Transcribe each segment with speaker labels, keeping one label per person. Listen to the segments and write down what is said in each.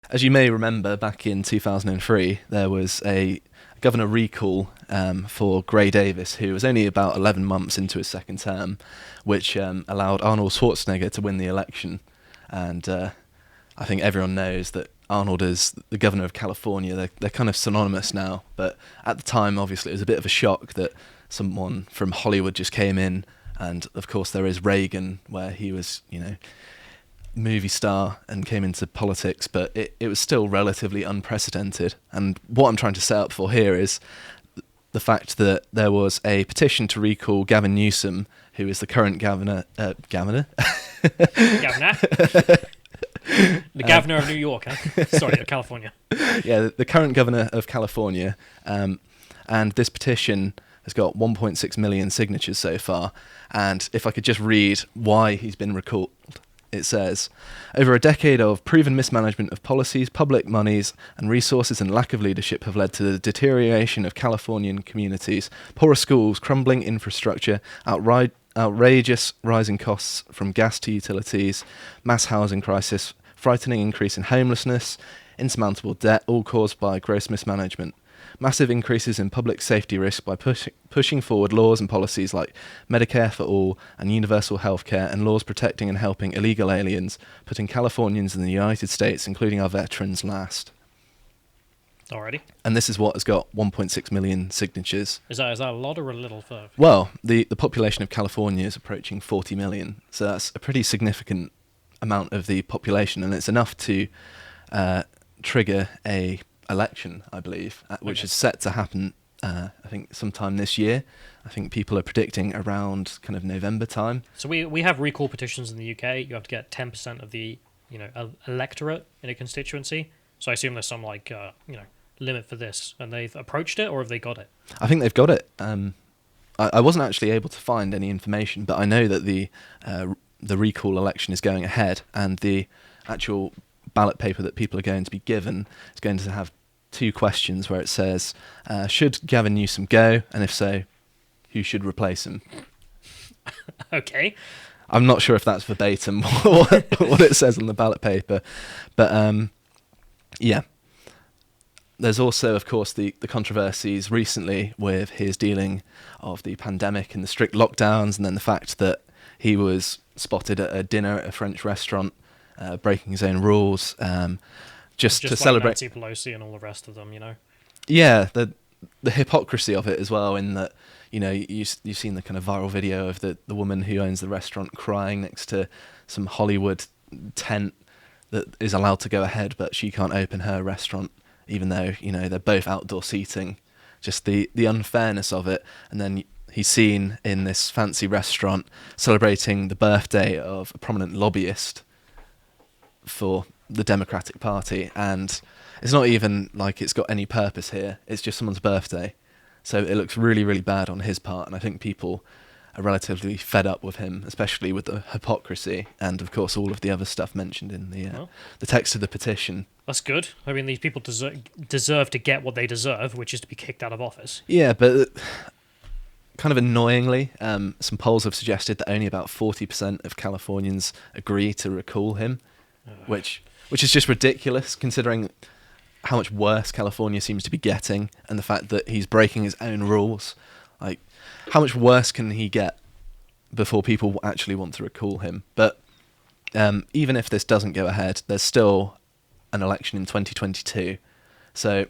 Speaker 1: As you may remember, back in 2003, there was a governor recall for Gray Davis, who was only about 11 months into his second term, which allowed Arnold Schwarzenegger to win the election. And I think everyone knows that Arnold is the governor of California. They're kind of synonymous now, but at the time, obviously, it was a bit of a shock that someone from Hollywood just came in. And of course, there is Reagan, where he was, movie star and came into politics, but it was still relatively unprecedented. And what I'm trying to set up for here is the fact that there was a petition to recall Gavin Newsom, who is the current governor.
Speaker 2: Governor? The governor of New York, huh? Sorry, of California.
Speaker 1: Yeah, the current governor of California. And this petition has got 1.6 million signatures so far. And if I could just read why he's been recalled. It says, over a decade of proven mismanagement of policies, public monies and resources and lack of leadership have led to the deterioration of Californian communities, poorer schools, crumbling infrastructure, outrageous rising costs from gas to utilities, mass housing crisis, frightening increase in homelessness, insurmountable debt, all caused by gross mismanagement. Massive increases in public safety risk by pushing forward laws and policies like Medicare for all and universal health care and laws protecting and helping illegal aliens, putting Californians in the United States, including our veterans, last.
Speaker 2: Alrighty.
Speaker 1: And this is what has got 1.6 million signatures.
Speaker 2: Is that a lot or a little?
Speaker 1: Well, the population of California is approaching 40 million, so that's a pretty significant amount of the population, and it's enough to trigger a election, I believe, which is set to happen, I think, sometime this year. I think people are predicting around kind of November time.
Speaker 2: So we have recall petitions in the UK. You have to get 10% of the electorate in a constituency. So I assume there's some limit for this, and they've approached it, or have they got it?
Speaker 1: I think they've got it. I wasn't actually able to find any information, but I know that the recall election is going ahead, and the actual ballot paper that people are going to be given is going to have two questions where it says, should Gavin Newsom go? And if so, who should replace him?
Speaker 2: Okay.
Speaker 1: I'm not sure if that's verbatim what it says on the ballot paper. But yeah. There's also, of course, the controversies recently with his dealing of the pandemic and the strict lockdowns, and then the fact that he was spotted at a dinner at a French restaurant breaking his own rules, just to
Speaker 2: like
Speaker 1: celebrate
Speaker 2: Nancy Pelosi and all the rest of them,
Speaker 1: Yeah, the hypocrisy of it as well, in that you've seen the kind of viral video of the woman who owns the restaurant crying next to some Hollywood tent that is allowed to go ahead, but she can't open her restaurant, even though they're both outdoor seating. Just the unfairness of it, and then he's seen in this fancy restaurant celebrating the birthday of a prominent lobbyist for the Democratic Party, and it's not even like it's got any purpose here. It's just someone's birthday. So it looks really, really bad on his part, and I think people are relatively fed up with him, especially with the hypocrisy and, of course, all of the other stuff mentioned in the text of the petition.
Speaker 2: That's good. I mean, these people deserve to get what they deserve, which is to be kicked out of office.
Speaker 1: Yeah, but kind of annoyingly, some polls have suggested that only about 40% of Californians agree to recall him, which is just ridiculous, considering how much worse California seems to be getting, and the fact that he's breaking his own rules. Like, how much worse can he get before people actually want to recall him? But even if this doesn't go ahead, there's still an election in 2022. So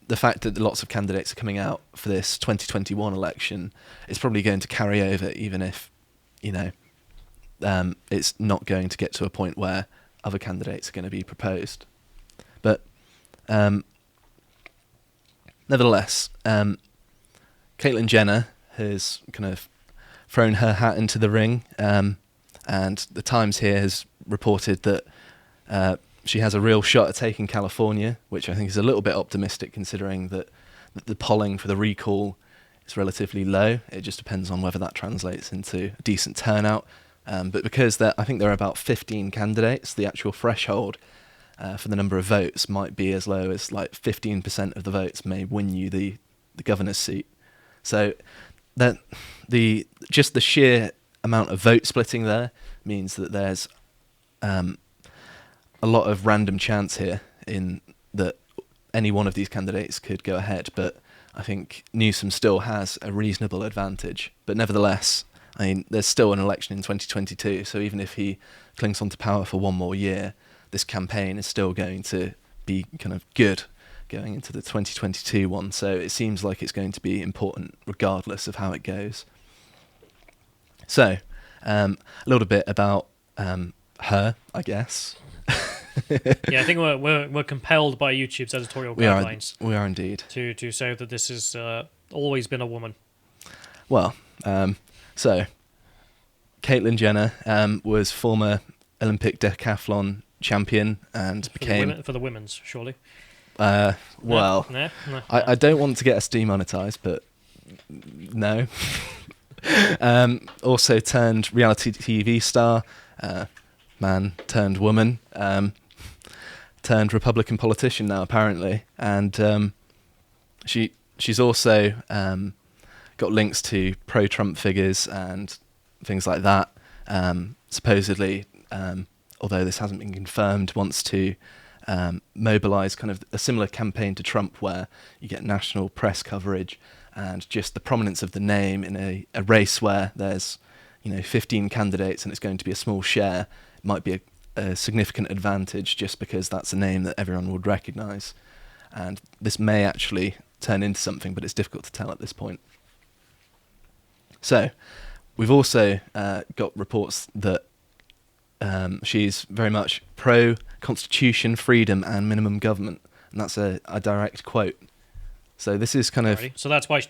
Speaker 1: the fact that lots of candidates are coming out for this 2021 election is probably going to carry over, even if, it's not going to get to a point where other candidates are going to be proposed. But nevertheless, Caitlyn Jenner has kind of thrown her hat into the ring, and the Times here has reported that she has a real shot at taking California, which I think is a little bit optimistic, considering that the polling for the recall is relatively low. It just depends on whether that translates into a decent turnout. But because I think there are about 15 candidates, the actual threshold for the number of votes might be as low as like 15% of the votes may win you the governor's seat. So that the sheer amount of vote splitting there means that there's a lot of random chance here in that any one of these candidates could go ahead, but I think Newsom still has a reasonable advantage. But nevertheless, I mean, there's still an election in 2022, so even if he clings on to power for one more year, this campaign is still going to be kind of good going into the 2022 one. So it seems like it's going to be important regardless of how it goes. So, a little bit about her, I guess.
Speaker 2: Yeah, I think we're compelled by YouTube's editorial guidelines.
Speaker 1: We are indeed.
Speaker 2: To say that this has always been a woman.
Speaker 1: Well, so Caitlyn Jenner was former Olympic decathlon champion and became
Speaker 2: for the women's, surely.
Speaker 1: Well,
Speaker 2: No.
Speaker 1: I don't want to get us demonetised, but no. Also turned reality TV star, man turned woman, turned Republican politician now apparently, and she's also got links to pro-Trump figures and things like that. Supposedly, although this hasn't been confirmed, wants to mobilise kind of a similar campaign to Trump where you get national press coverage and just the prominence of the name in a race where there's 15 candidates and it's going to be a small share. It might be a significant advantage just because that's a name that everyone would recognise, and this may actually turn into something, but it's difficult to tell at this point. So we've also got reports that she's very much pro-constitution, freedom and minimum government, and that's a direct quote. So this is kind of...
Speaker 2: So that's why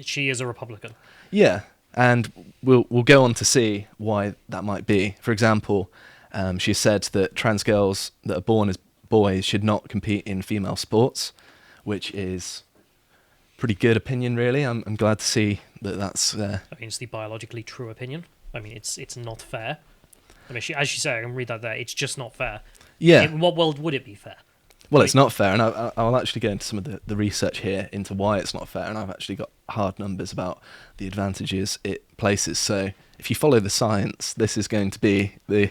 Speaker 2: she is a Republican.
Speaker 1: Yeah, and we'll go on to see why that might be. For example, she said that trans girls that are born as boys should not compete in female sports, which is pretty good opinion, really. I'm glad to see that that's... I
Speaker 2: mean, it's the biologically true opinion. I mean, it's not fair. I mean, as she said, I can read that there, it's just not fair.
Speaker 1: Yeah.
Speaker 2: In what world would it be fair?
Speaker 1: Well, it's not fair, and I'll actually go into some of the research here into why it's not fair, and I've actually got hard numbers about the advantages it places. So if you follow the science, this is going to be the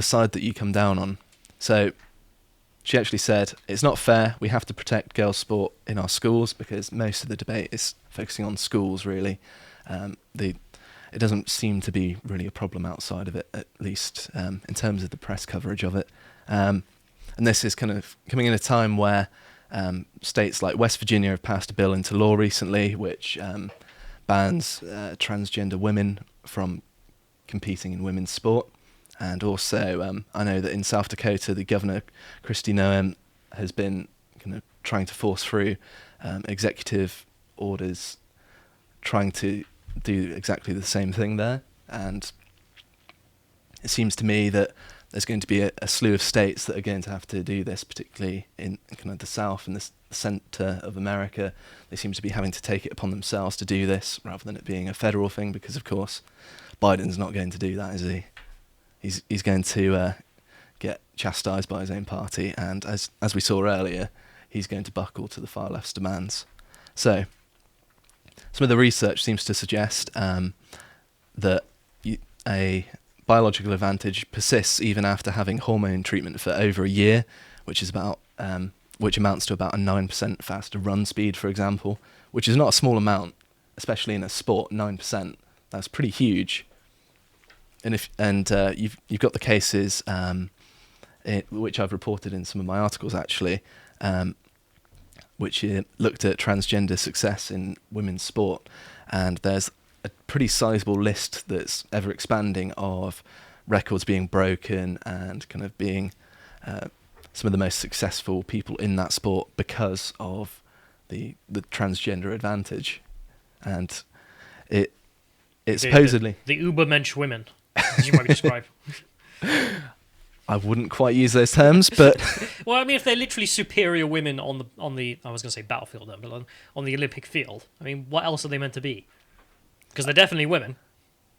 Speaker 1: side that you come down on. So she actually said, it's not fair, we have to protect girls' sport in our schools, because most of the debate is focusing on schools, really. It doesn't seem to be really a problem outside of it, at least in terms of the press coverage of it. And this is kind of coming in a time where states like West Virginia have passed a bill into law recently which bans transgender women from competing in women's sport. And also, I know that in South Dakota, the governor, Kristi Noem, has been kind of trying to force through executive orders trying to do exactly the same thing there. And it seems to me that there's going to be a slew of states that are going to have to do this, particularly in kind of the South and the centre of America. They seem to be having to take it upon themselves to do this rather than it being a federal thing, because, of course, Biden's not going to do that, is he? He's going to get chastised by his own party, and as we saw earlier, he's going to buckle to the far left's demands. So some of the research seems to suggest that a biological advantage persists even after having hormone treatment for over a year, which amounts to about a 9% faster run speed, for example, which is not a small amount, especially in a sport. 9%, that's pretty huge. And you've got the cases which I've reported in some of my articles actually, which looked at transgender success in women's sport, and there's a pretty sizable list that's ever expanding of records being broken and kind of being some of the most successful people in that sport because of the transgender advantage. And it supposedly...
Speaker 2: The Ubermensch women, as you might describe.
Speaker 1: I wouldn't quite use those terms, but...
Speaker 2: Well, I mean, if they're literally superior women on the I was going to say battlefield, but on the Olympic field, I mean, what else are they meant to be? Because they're definitely women.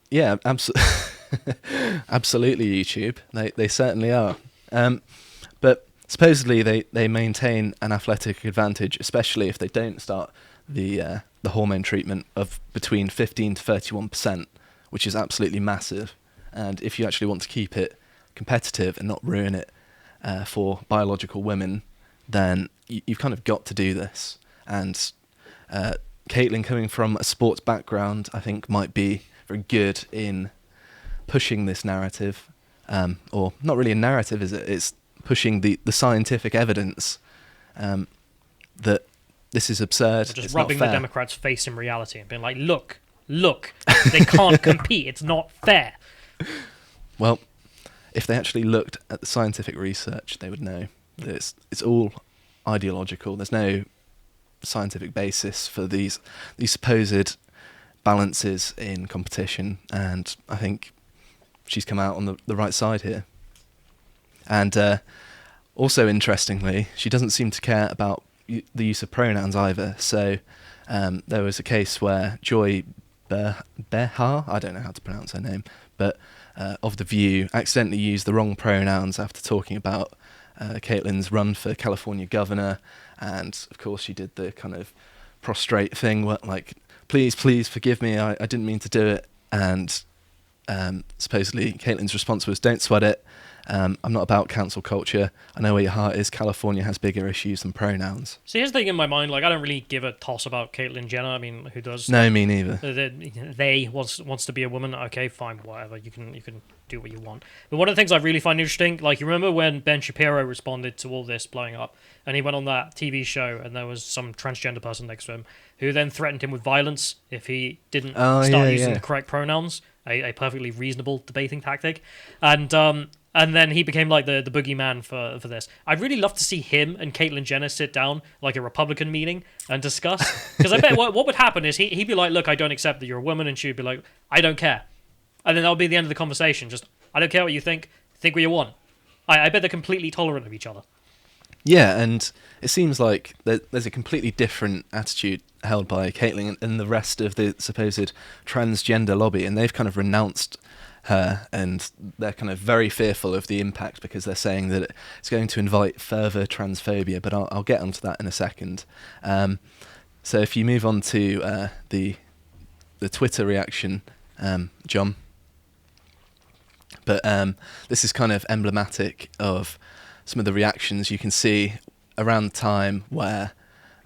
Speaker 1: Yeah, absolutely, YouTube. They certainly are. But supposedly they maintain an athletic advantage, especially if they don't start the hormone treatment, of between 15 to 31%, which is absolutely massive. And if you actually want to keep it competitive and not ruin it, for biological women, then you've kind of got to do this. And Caitlyn, coming from a sports background, I think might be very good in pushing this narrative, or not really a narrative, is it? It's pushing the scientific evidence that this is absurd.
Speaker 2: Or just
Speaker 1: it's
Speaker 2: rubbing
Speaker 1: not
Speaker 2: the
Speaker 1: fair.
Speaker 2: Democrats' face in reality and being like, look, they can't compete. It's not fair.
Speaker 1: Well, if they actually looked at the scientific research, they would know that it's all ideological. There's no scientific basis for these supposed balances in competition, and I think she's come out on the right side here. And also, interestingly, she doesn't seem to care about the use of pronouns either. So there was a case where Joy Behar, I don't know how to pronounce her name, but of The View, accidentally used the wrong pronouns after talking about Caitlyn's run for California governor. And of course she did the kind of prostrate thing where, like, please forgive me, I didn't mean to do it. And supposedly Caitlyn's response was, don't sweat it, I'm not about cancel culture, I know where your heart is, California has bigger issues than pronouns.
Speaker 2: See, here's the thing in my mind, like, I don't really give a toss about Caitlyn Jenner. I mean, who does?
Speaker 1: No, me neither.
Speaker 2: They wants to be a woman. Okay, fine, whatever. You can do what you want. But one of the things I really find interesting, like, you remember when Ben Shapiro responded to all this blowing up, and he went on that TV show, and there was some transgender person next to him who then threatened him with violence if he didn't start using the correct pronouns. A perfectly reasonable debating tactic, and then he became like the boogeyman for this. I'd really love to see him and Caitlyn Jenner sit down like a Republican meeting and discuss. Because I bet what would happen is he'd be like, look, I don't accept that you're a woman. And she'd be like, I don't care. And then that'll be the end of the conversation. Just, I don't care what you think. Think what you want. I bet they're completely tolerant of each other.
Speaker 1: Yeah, and it seems like there's a completely different attitude held by Caitlyn and the rest of the supposed transgender lobby. And they've kind of renounced her, and they're kind of very fearful of the impact because they're saying that it's going to invite further transphobia, but I'll get onto that in a second. So if you move on to the Twitter reaction, John, but this is kind of emblematic of some of the reactions you can see around the time where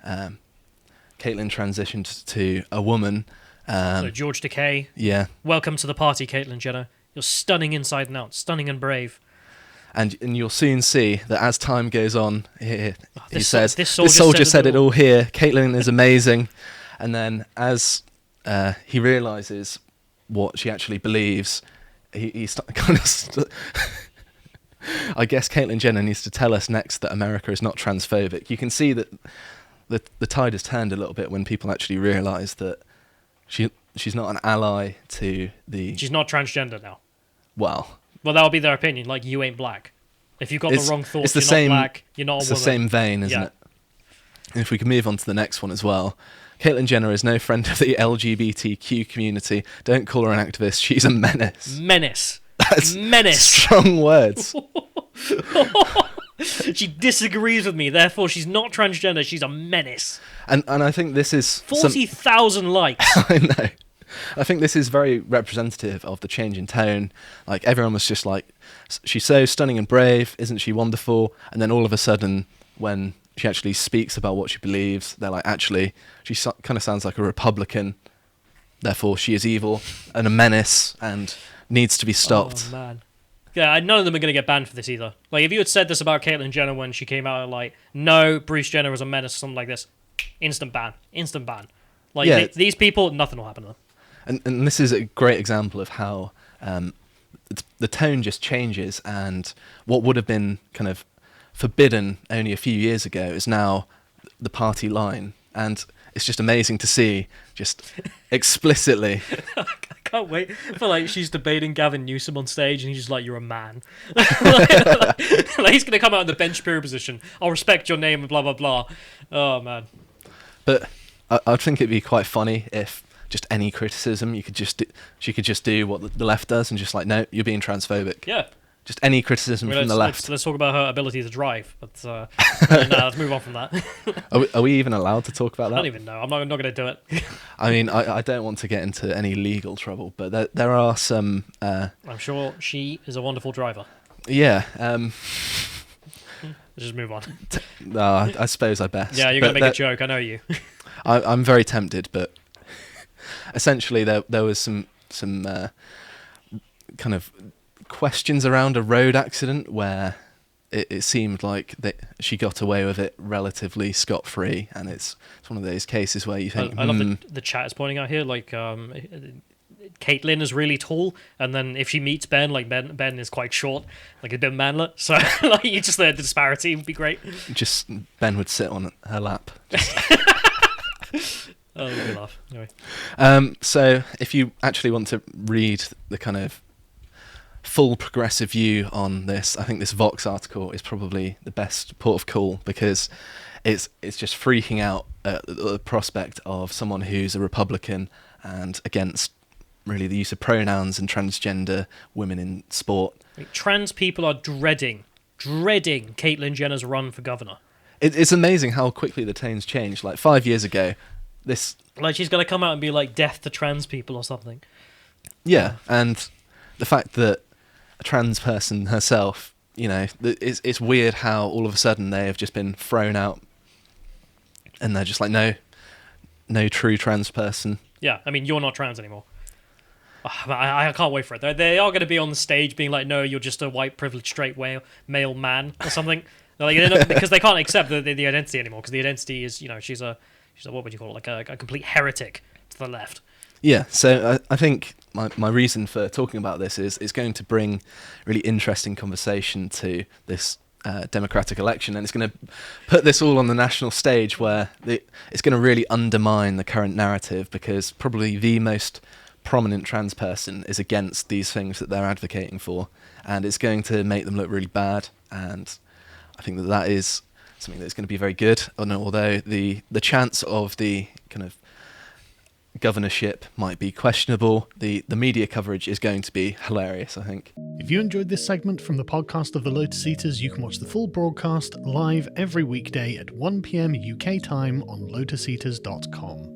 Speaker 1: Caitlyn transitioned to a woman.
Speaker 2: So George Takei,
Speaker 1: yeah.
Speaker 2: Welcome to the party, Caitlyn Jenner. You're stunning inside and out, stunning and brave.
Speaker 1: And you'll soon see that as time goes on, he says,
Speaker 2: this
Speaker 1: soldier, said it all here, Caitlyn is amazing. And then as he realises what she actually believes, he kind of... I guess Caitlyn Jenner needs to tell us next that America is not transphobic. You can see that the tide has turned a little bit when people actually realise that she's not an ally to the...
Speaker 2: She's not transgender now.
Speaker 1: Well,
Speaker 2: that'll be their opinion. Like, you ain't black. If you've got the wrong thoughts, you're not black, you're not a woman.
Speaker 1: It's the same vein, isn't it? And if we can move on to the next one as well. Caitlyn Jenner is no friend of the LGBTQ community. Don't call her an activist. She's a menace.
Speaker 2: Menace.
Speaker 1: That's
Speaker 2: menace.
Speaker 1: Strong words.
Speaker 2: She disagrees with me, therefore she's not transgender, she's a menace.
Speaker 1: And I think this is...
Speaker 2: 40,000 likes.
Speaker 1: I know. I think this is very representative of the change in tone. Like, everyone was just like, she's so stunning and brave, isn't she wonderful? And then all of a sudden, when she actually speaks about what she believes, they're like, actually, she kind of sounds like a Republican, therefore she is evil and a menace and needs to be stopped.
Speaker 2: Oh, man. Yeah, none of them are going to get banned for this either. Like, if you had said this about Caitlyn Jenner when she came out, like, no, Bruce Jenner was a menace or something like this, instant ban. Like, yeah, these people, nothing will happen to them.
Speaker 1: And this is a great example of how the tone just changes, and what would have been kind of forbidden only a few years ago is now the party line. And it's just amazing to see, just explicitly.
Speaker 2: I can't wait for, like, she's debating Gavin Newsom on stage and he's just like, you're a man. like, he's going to come out in the Ben Shapiro position. I'll respect your name and blah, blah, blah. Oh, man.
Speaker 1: But I think it'd be quite funny if just any criticism, she could just do what the left does and just like, no, you're being transphobic.
Speaker 2: Yeah.
Speaker 1: Just any criticism from the left.
Speaker 2: Let's talk about her ability to drive. But no, let's move on from that.
Speaker 1: Are we even allowed to talk about that?
Speaker 2: I don't even know. I'm not going to do it.
Speaker 1: I mean, I don't want to get into any legal trouble, but there are some...
Speaker 2: I'm sure she is a wonderful driver.
Speaker 1: Yeah.
Speaker 2: Let's just move on.
Speaker 1: No, I suppose I best.
Speaker 2: Yeah, you're going to make a joke. I know you.
Speaker 1: I'm very tempted, but essentially there was some kind of questions around a road accident where it seemed like that she got away with it relatively scot-free, and it's one of those cases where you think...
Speaker 2: I love the chat is pointing out here, like, Caitlyn is really tall, and then if she meets Ben, like, Ben is quite short, like a bit manlet, so like, you just the disparity would be great.
Speaker 1: Just Ben would sit on her lap.
Speaker 2: Oh, good laugh. Anyway.
Speaker 1: So if you actually want to read the kind of full progressive view on this, I think this Vox article is probably the best port of call, because it's just freaking out at the prospect of someone who's a Republican and against really the use of pronouns and transgender women in sport.
Speaker 2: Trans people are dreading Caitlyn Jenner's run for governor.
Speaker 1: It's amazing how quickly the tone's changed. Like 5 years ago, this...
Speaker 2: Like, she's going to come out and be like, death to trans people or something.
Speaker 1: Yeah, and the fact that a trans person herself, you know, it's weird how all of a sudden they have just been thrown out and they're just like, no true trans person.
Speaker 2: Yeah, I mean, you're not trans anymore. I can't wait for it. They are going to be on the stage being like, no, you're just a white privileged straight male man or something. Like, because they can't accept the identity anymore, because the identity is, you know, she's a what would you call it, like a complete heretic to the left. Yeah,
Speaker 1: so I think my reason for talking about this is it's going to bring really interesting conversation to this democratic election, and it's going to put this all on the national stage where it's going to really undermine the current narrative, because probably the most prominent trans person is against these things that they're advocating for, and it's going to make them look really bad, and I think that is something that's going to be very good, although the chance of the kind of governorship might be questionable. The media coverage is going to be hilarious, I think.
Speaker 3: If you enjoyed this segment from the podcast of the Lotus Eaters, you can watch the full broadcast live every weekday at 1 PM UK time on lotuseaters.com.